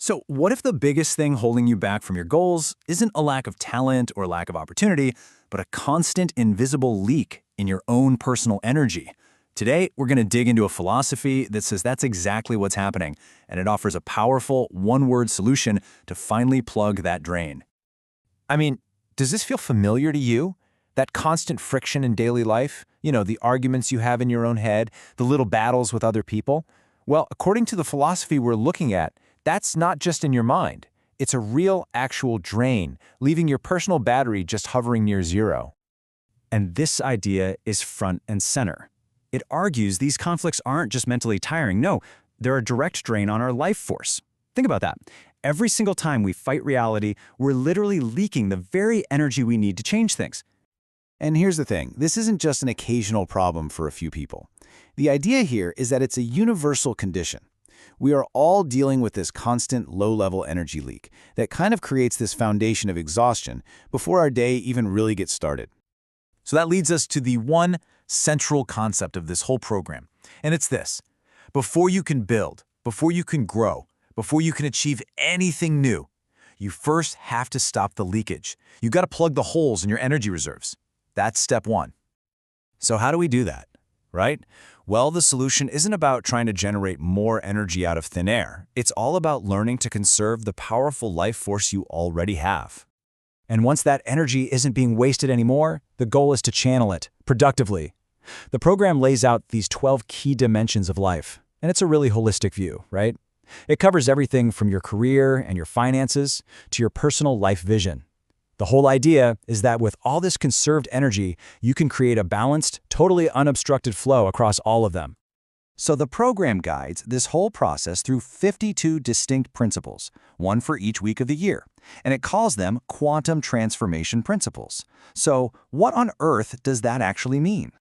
So, what if the biggest thing holding you back from your goals isn't a lack of talent or lack of opportunity, but a constant invisible leak in your own personal energy? Today, we're going to dig into a philosophy that says that's exactly what's happening, and it offers a powerful, one-word solution to finally plug that drain. I mean, does this feel familiar to you? That constant friction in daily life? The arguments you have in your own head, the little battles with other people? Well, according to the philosophy we're looking at, that's not just in your mind. It's a real, actual drain, leaving your personal battery just hovering near zero. And this idea is front and center. It argues these conflicts aren't just mentally tiring. No, they're a direct drain on our life force. Think about that. Every single time we fight reality, we're literally leaking the very energy we need to change things. And here's the thing, this isn't just an occasional problem for a few people. The idea here is that it's a universal condition. We are all dealing with this constant low-level energy leak that kind of creates this foundation of exhaustion before our day even really gets started. So that leads us to the one central concept of this whole program, and it's this. Before you can build, before you can grow, before you can achieve anything new, you first have to stop the leakage. You got to plug the holes in your energy reserves. That's step one. So how do we do that, right? Well, the solution isn't about trying to generate more energy out of thin air. It's all about learning to conserve the powerful life force you already have. And once that energy isn't being wasted anymore, the goal is to channel it productively. The program lays out these 12 key dimensions of life, and it's a really holistic view, right? It covers everything from your career and your finances to your personal life vision. The whole idea is that with all this conserved energy, you can create a balanced, totally unobstructed flow across all of them. So the program guides this whole process through 52 distinct principles, one for each week of the year, and it calls them quantum transformation principles. So what on earth does that actually mean?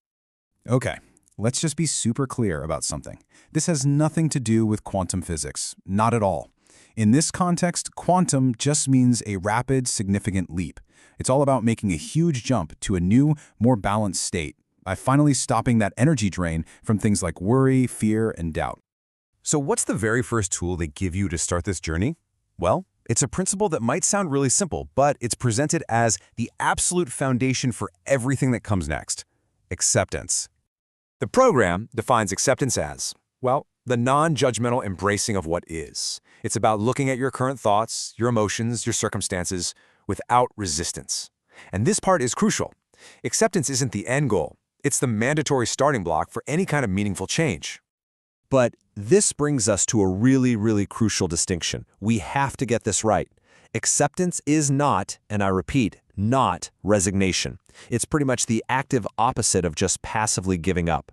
Okay, let's just be super clear about something. This has nothing to do with quantum physics, not at all. In this context, quantum just means a rapid, significant leap. It's all about making a huge jump to a new, more balanced state, by finally stopping that energy drain from things like worry, fear, and doubt. So what's the very first tool they give you to start this journey? Well, it's a principle that might sound really simple, but it's presented as the absolute foundation for everything that comes next: acceptance. The program defines acceptance as, well, the non-judgmental embracing of what is. It's about looking at your current thoughts, your emotions, your circumstances without resistance. And this part is crucial. Acceptance isn't the end goal. It's the mandatory starting block for any kind of meaningful change. But this brings us to a really crucial distinction. We have to get this right. Acceptance is not, and I repeat, not resignation. It's pretty much the active opposite of just passively giving up.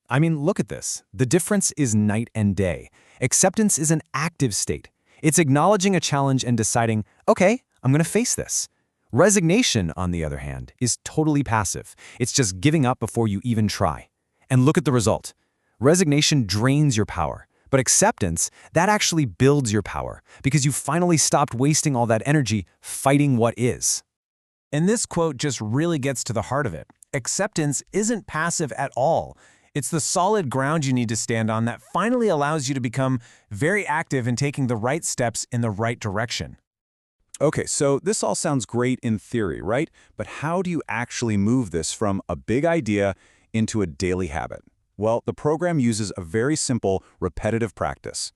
I mean, look at this. The difference is night and day. Acceptance is an active state. It's acknowledging a challenge and deciding, okay, I'm going to face this. Resignation, on the other hand, is totally passive. It's just giving up before you even try. And look at the result. Resignation drains your power, but acceptance, that actually builds your power because you finally stopped wasting all that energy fighting what is. And this quote just really gets to the heart of it. Acceptance isn't passive at all. It's the solid ground you need to stand on that finally allows you to become very active in taking the right steps in the right direction. Okay, so this all sounds great in theory, right? But how do you actually move this from a big idea into a daily habit? Well, the program uses a very simple, repetitive practice.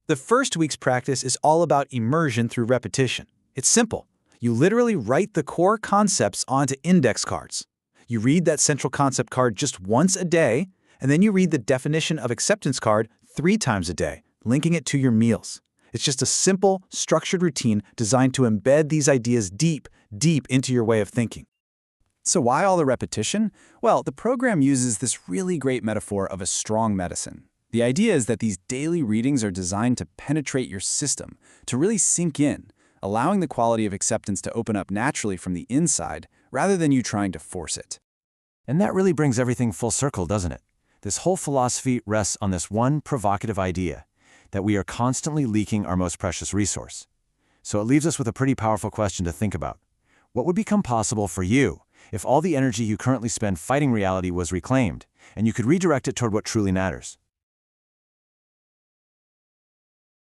The first week's practice is all about immersion through repetition. It's simple. You literally write the core concepts onto index cards. You read that central concept card just once a day, and then you read the definition of acceptance card 3 times a day, linking it to your meals. It's just a simple, structured routine designed to embed these ideas deep into your way of thinking. So why all the repetition? Well, the program uses this really great metaphor of a strong medicine. The idea is that these daily readings are designed to penetrate your system, to really sink in, allowing the quality of acceptance to open up naturally from the inside, rather than you trying to force it. And that really brings everything full circle, doesn't it? This whole philosophy rests on this one provocative idea, that we are constantly leaking our most precious resource. So it leaves us with a pretty powerful question to think about. What would become possible for you if all the energy you currently spend fighting reality was reclaimed, and you could redirect it toward what truly matters?